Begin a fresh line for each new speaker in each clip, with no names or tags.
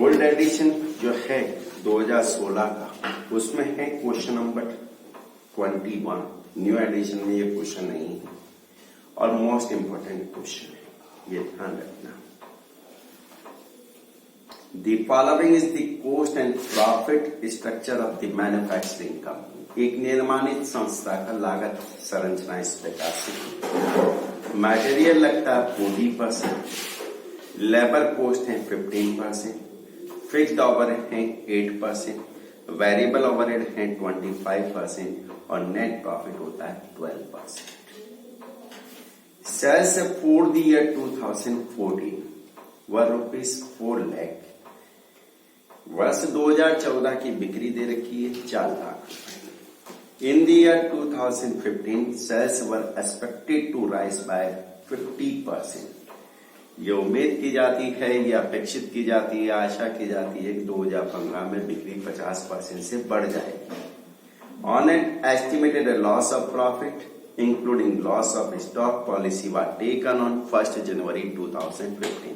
Old addition जो है 2016 का, उसमें है क्वेश्चन नंबर 21। न्यू एडिशन में ये क्वेश्चन नहीं है और मोस्ट इंपोर्टेंट क्वेश्चन है, ये ध्यान रखना। The following is the cost and profit structure of the manufacturing company। एक निर्माणित संस्था का लागत संरचना इस प्रकार से, मटेरियल लगता है 40%, लेबर कोस्ट है 15%, फिक्स्ड ओवरहेड है 8%, वेरिएबल ओवरहेड है 25% और नेट प्रॉफिट होता है 12%। Sales for the year 2014 were ₹4 lakh. वर्ष 2014 की बिक्री दे रखी है 4 lakh. In the year 2015 sales were expected to rise by 50%। ये उम्मीद की जाती है, ये अपेक्षित की जाती है, आशा की जाती है कि 2015 में बिक्री 50% से बढ़ जाएगी। On an estimated loss of profit including loss of stock policy was taken on 1 जनवरी 2015।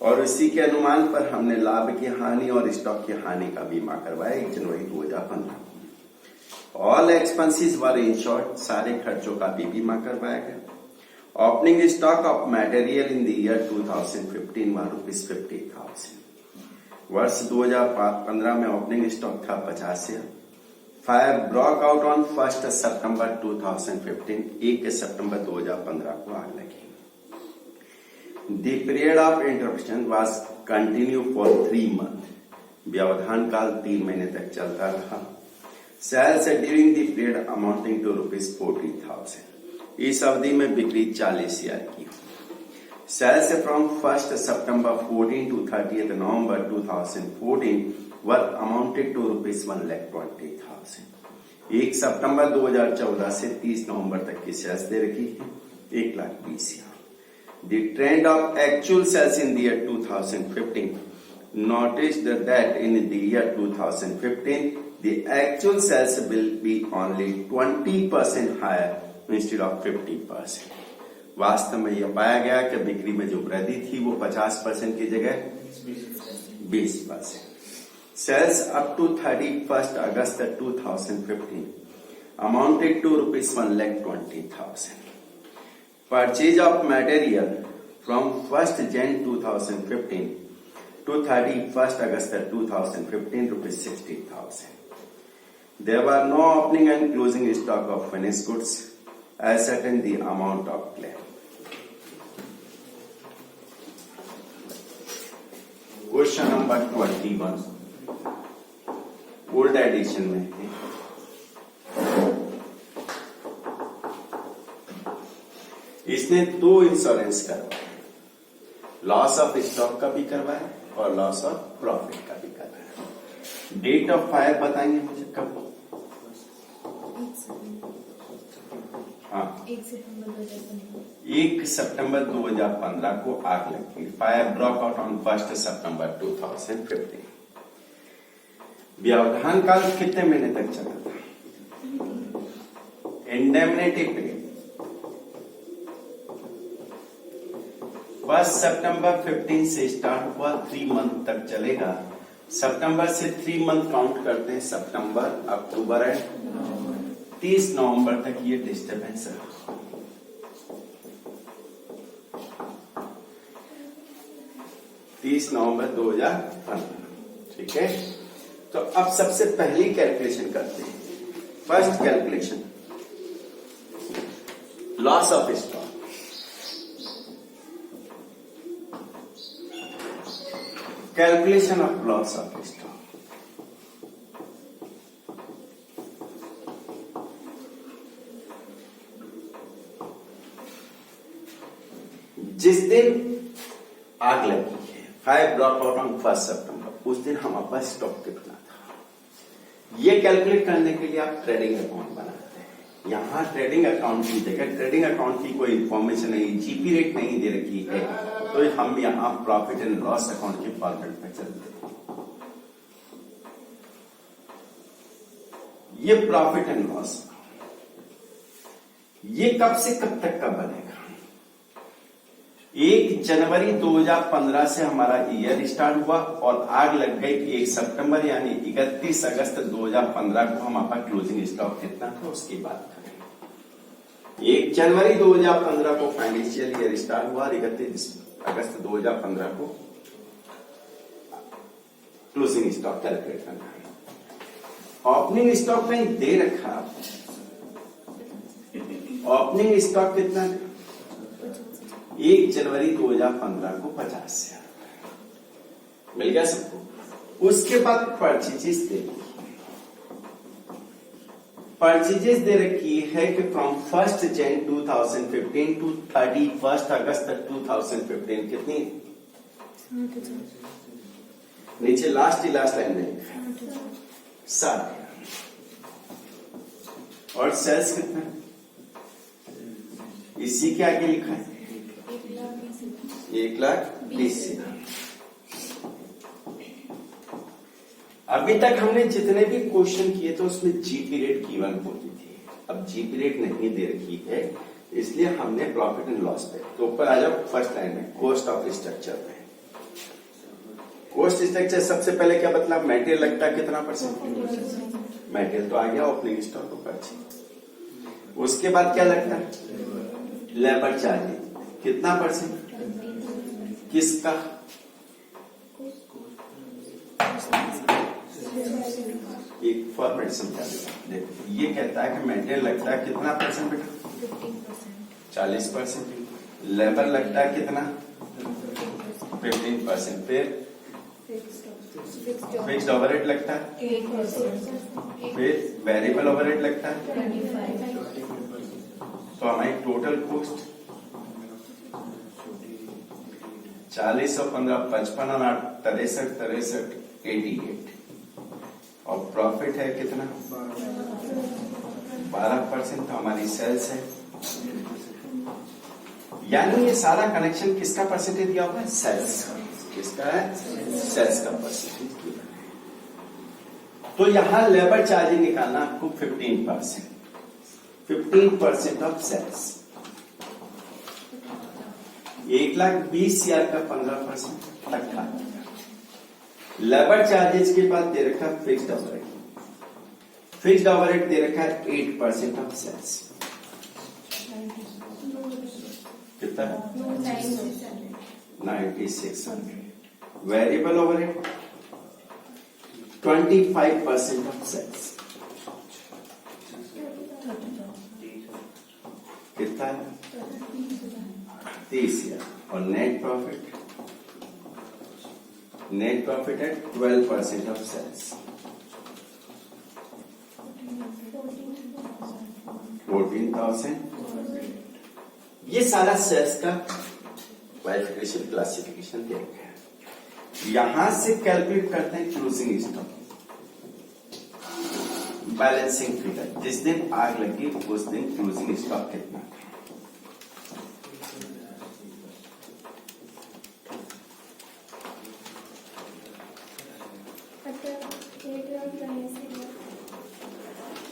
और इसी के अनुमान पर हमने लाभ की हानि और स्टॉक की हानि का बीमा करवाया 1 जनवरी 2015 को। ऑल एक्सपेंसेस वर इंश्योर्ड, सारे खर्चों का भी बीमा करवाया गया। Opening stock of material in the year 2015 वर ₹50,000। वर्ष 2015 में ओपनिंग स्टॉक था 50,000। फायर ब्रोक आउट ऑन 1 सितंबर 2015, 1 सितंबर 2015 को आग लगी। The period of interruption was continued for 3 months। व्यवधान काल 3 महीने तक चलता रहा। Sales during the period amounting to ₹40,000। इस अवधि में बिक्री 40,000 की हुई। Sales from 1 September 14 to 30 November 2014 were amounted to ₹1,20,000। 1 सितंबर 2014 से 30 नवंबर तक की सेल्स दे रखी है 1,20,000। The trend of actual sales in the year 2015 noticed that in the year 2015 the actual sales will be only 20% higher instead of 50%। वास्तव में यह पाया गया कि बिक्री में जो वृद्धि थी वो 50% की जगह 20%। Sales up to 31st August 2015 amounted to ₹1,20,000। Purchase of material from 1st Jan 2015 to 31st August 2015 ₹60,000। There were no opening and closing stock of finished goods as certain the amount of claim। Question number 21 old edition में है। इसने 2 insurance करवाए, loss of stock का भी करवाया और loss of profit का भी करवाया। डेट ऑफ फायर बताएंगे मुझे कब? 1 सितंबर 2015 को आग लगी। फायर ब्रोक आउट ऑन 1 सितंबर 2015। व्यवधान काल कितने महीने तक चला था? इंडेमनिटी पीरियड 1 सितंबर 15 से स्टार्ट हुआ, 3 मंथ तक चलेगा। सितंबर से 3 मंथ काउंट करते हैं, सितंबर, अक्टूबर एंड 30 नवंबर तक ये डिस्टर्बेंस रहा। नवंबर 2015, ठीक है। तो अब सबसे पहली कैलकुलेशन करते हैं। First calculation, loss of stock. Calculation of loss of stock. जिस दिन आग लगी है, फायर ब्रोक आउट ऑन 1 सितंबर, उस दिन हमारे पास स्टॉक कितना था, ये कैलकुलेट करने के लिए आप ट्रेडिंग अकाउंट बनाते हैं। यहां ट्रेडिंग अकाउंट की जगह ट्रेडिंग अकाउंट की कोई इंफॉर्मेशन नहीं, जीपी रेट नहीं दे रखी है, तो हम यहां प्रॉफिट एंड लॉस अकाउंट के फॉर्मेट पे चलते हैं। ये प्रॉफिट एंड लॉस, ये कब से कब तक का बनेगा? 1 जनवरी 2015 से हमारा ईयर स्टार्ट हुआ और आग लग गई 1 सितंबर यानी 31 अगस्त 2015 को हमारा क्लोजिंग स्टॉक कितना था उसकी बात करें। 1 जनवरी 2015 को फाइनेंशियल ईयर स्टार्ट हुआ और 31 अगस्त 2015 को क्लोजिंग स्टॉक कैलकुलेट करना है। ओपनिंग स्टॉक कहीं दे रखा, ओपनिंग स्टॉक कितना है? 1 जनवरी 2015 को 50,000 मिल गया सबको। उसके बाद परचेजेस दे परचेजेस दे रखी है कि फ्रॉम 1 जन 2015 टू 31 अगस्त 2015 कितनी? नीचे लास्ट लाइन में 60। और सेल्स कितना? इसी के आगे लिखा है 1,20,000। अभी तक हमने जितने भी क्वेश्चन किए थे उसमें जी पीरियड गिवन होती थी। अब जी पीरियड नहीं दे रखी है इसलिए हमने प्रॉफिट एंड लॉस पे। तो ऊपर आ जाओ फर्स्ट लाइन में कॉस्ट ऑफ स्ट्रक्चर में। कॉस्ट स्ट्रक्चर सबसे पहले क्या बतला? मटेरियल लगता है कितना परसेंट? मटेरियल तो आ गया, ओपनिंग स्टॉक को परचेज। उसके बाद क्या लगता है? लेबर चार्ज कितना परसेंट? किसका? एक फॉर्मेट समझा देगा। देखो ये कहता है कि मटेरियल लगता है कितना परसेंट बेटा? 40%। लेबर लगता है कितना? 15%। फिर फिक्स्ड ओवरहेड लगता है
8%।
फिर वेरिएबल ओवरहेड लगता है
25%।
तो हमारी टोटल कॉस्ट 40 और 15 55 और 8 63 88 और प्रॉफिट है कितना? 12%। तो हमारी सेल्स है, यानी ये सारा कनेक्शन किसका परसेंटेज दिया हुआ है? सेल्स का। किसका है? सेल्स का परसेंटेज दिया है। तो यहां लेबर चार्ज निकालना आपको 15%। 15% ऑफ सेल्स 1,20,000 का 15% 18,000। लेबर चार्जेस के बाद दे रखा फिक्स्ड ओवरहेड। फिक्स्ड ओवरहेड दे रखा है 8% ऑफ सेल्स। कितना? 9,600। Variable overhead 25% of sales. कितना है? 30,000। और नेट प्रॉफिट है 12% ऑफ सेल्स। 14,000। ये सारा सेल्स का क्वालिफिकेशन क्लासिफिकेशन दे रखा है। यहां से कैलकुलेट करते हैं क्लोजिंग स्टॉक, बैलेंसिंग फिगर। जिस दिन आग लगी उस दिन क्लोजिंग स्टॉक कितना?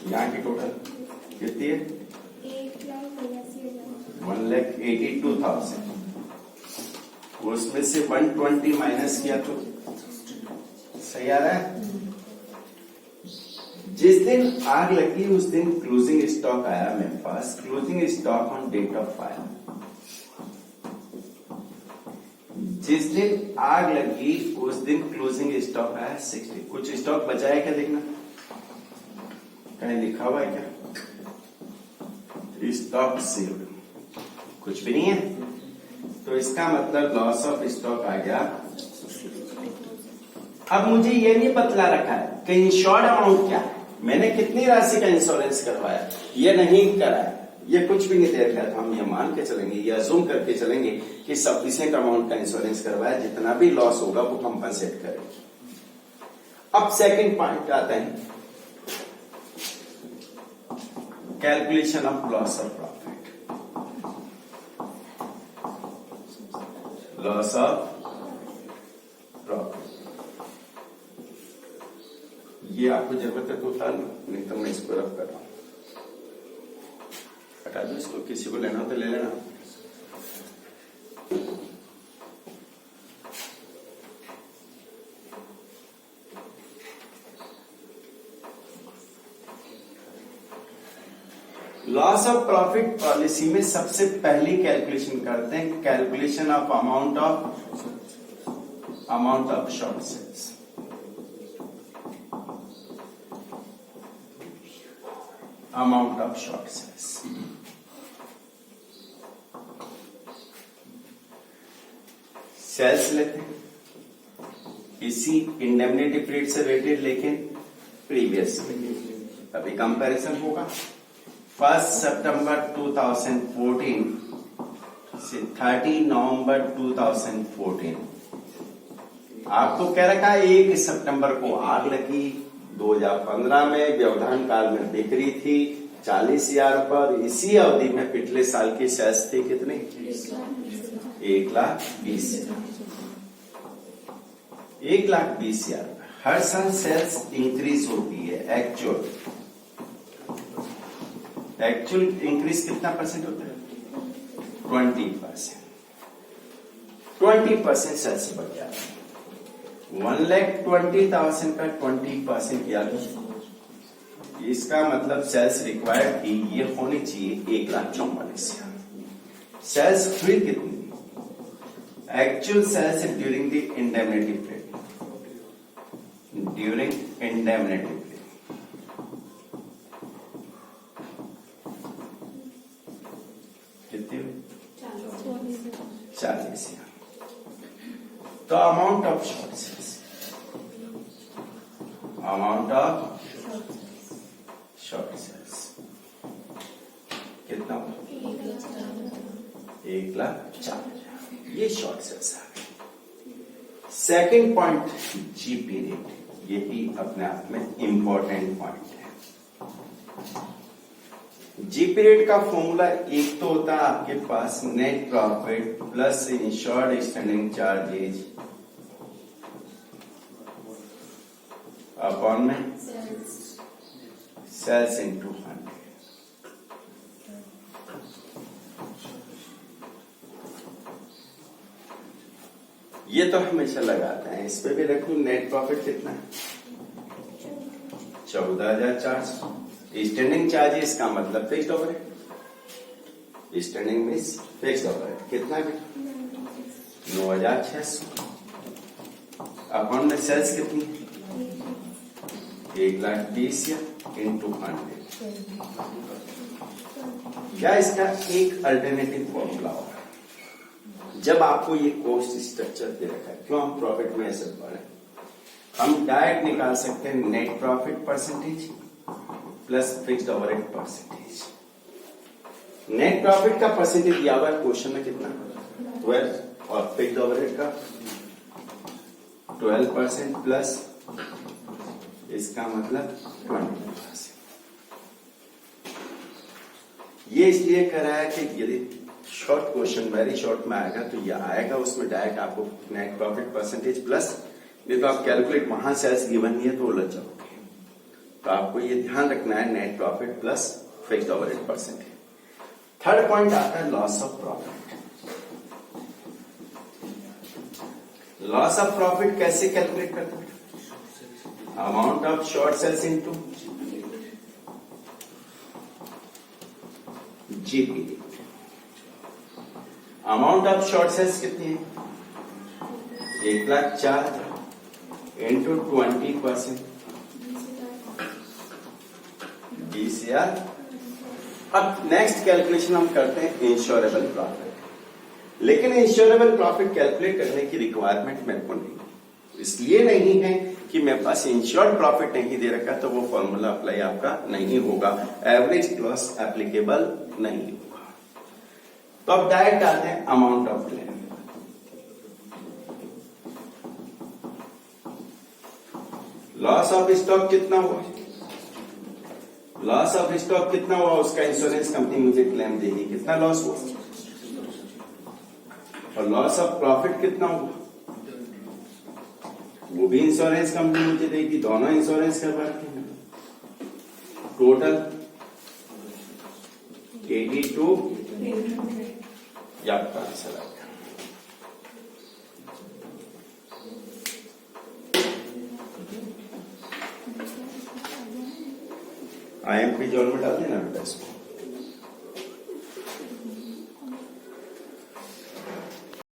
यहाँ की टोटल कितनी है? 1,82,000। उसमें से 120 माइनस किया तो सही आ रहा है। जिस दिन आग लगी उस दिन क्लोजिंग स्टॉक आया मेरे पास। Closing stock on date of fire. जिस दिन आग लगी उस दिन क्लोजिंग स्टॉक आया 60। कुछ स्टॉक बचा है क्या? देखना कहीं लिखा हुआ है क्या? स्टॉक सेव्ड कुछ भी नहीं है, तो इसका मतलब लॉस ऑफ स्टॉक आ गया। अब मुझे ये नहीं बतला रखा है कि इंश्योर्ड अमाउंट क्या है, मैंने कितनी राशि का इंश्योरेंस करवाया, ये नहीं कराया, ये कुछ भी नहीं दे रखा है। तो हम ये मान के चलेंगे, ये अज्यूम करके चलेंगे कि सफिशिएंट अमाउंट का इंश्योरेंस करवाया, जितना भी लॉस होगा वो कंपनसेट करेगी। अब सेकंड पॉइंट आते हैं, calculation of loss of profit. Loss of profit ये आपको जरूरत है तो उतार लो, नहीं तो मैं इसको रख कर रहा हूं। हटा दो इसको, किसी को लेना हो तो ले लेना। लॉस ऑफ प्रॉफिट पॉलिसी में सबसे पहली कैलकुलेशन करते हैं, calculation of amount of short sales. Amount of short sales sales लेते हैं इसी इंडेमनिटी पीरियड से रेटेड, लेकिन प्रीवियस अभी कंपैरिजन होगा। 1 सितंबर 2014 से 30 नवंबर 2014। आपको कह रखा है 1 सितंबर को आग लगी। 2015 में व्यवधान काल में बिक्री थी 40,000 पर। इसी अवधि में पिछले साल की सेल्स थे कितने? 1,20,000। 1,20,000। हर साल सेल्स इंक्रीज होती है। एक्चुअल इंक्रीज कितना परसेंट होता है? 20%। 20% सेल्स बढ़ जाता है। 1,20,000 का 20% किया तो इसका मतलब सेल्स रिक्वायर्ड थी ये होनी चाहिए 1,44,000। सेल्स हुई कितनी? Actual sales during the indemnity period, during indemnity period कितनी? 40,000। तो amount of short sales, amount of short sales कितना? 1,04,000। ये शॉर्ट सेल्स आ गए। सेकेंड पॉइंट जीपी रेट, ये भी अपने आप में इंपॉर्टेंट पॉइंट है। जीपी रेट का फॉर्मूला एक तो होता है आपके पास net profit plus insured standing charges upon में सेल्स इनटू 100। ये तो हमेशा लगाते हैं। इस पे भी रखूं नेट प्रॉफिट कितना है? 14,400। स्टैंडिंग चार्जेस का मतलब fixed overhead. Standing means fixed overhead कितना है? 9,600। अपॉन में सेल्स कितनी है? 1,20,000 इंटू 100। या इसका एक अल्टरनेटिव फॉर्मूला होगा। जब आपको ये कॉस्ट स्ट्रक्चर दे रखा है, क्यों हम प्रॉफिट में ऐसे बढ़े, हम डायरेक्ट निकाल सकते हैं net profit percentage plus fixed overhead percentage. Net profit का परसेंटेज दिया हुआ है क्वेश्चन में कितना? 12, और फिक्स्ड ओवरहेड का 12% प्लस इसका मतलब 20%। ये इसलिए करा है कि यदि शॉर्ट क्वेश्चन वेरी शॉर्ट में आएगा तो ये आएगा, उसमें डायरेक्ट आपको नेट प्रॉफिट परसेंटेज प्लस, नहीं तो आप कैलकुलेट वहां सेल्स गिवन नहीं है तो उलझ जाओगे। तो आपको ये ध्यान रखना है net profit plus fixed overhead percentage. Third point आता है loss of profit. Loss of profit कैसे कैलकुलेट करते हैं? Amount of short sales into GP. Amount of short sales कितनी है? 1,04,000 इंटू 20%, 20,000। अब नेक्स्ट कैलकुलेशन हम करते हैं इंश्योरेबल प्रॉफिट। लेकिन इंश्योरेबल प्रॉफिट कैलकुलेट करने की रिक्वायरमेंट मेरे को नहीं, इसलिए नहीं है कि मेरे पास इंश्योर्ड प्रॉफिट नहीं दे रखा तो वो फॉर्मूला अप्लाई आपका नहीं होगा, एवरेज लॉस एप्लीकेबल नहीं होगा। तो अब डायरेक्ट आते हैं amount of claim. Loss of stock कितना हुआ? लॉस ऑफ स्टॉक कितना हुआ उसका इंश्योरेंस कंपनी मुझे क्लेम देगी, कितना लॉस हुआ? और लॉस ऑफ प्रॉफिट कितना हुआ वो भी इंश्योरेंस कंपनी मुझे देगी। दोनों इंश्योरेंस करवा के टोटल 82 या आपका आंसर आएगा। IMP जोन में डाल देना बेटा इसको।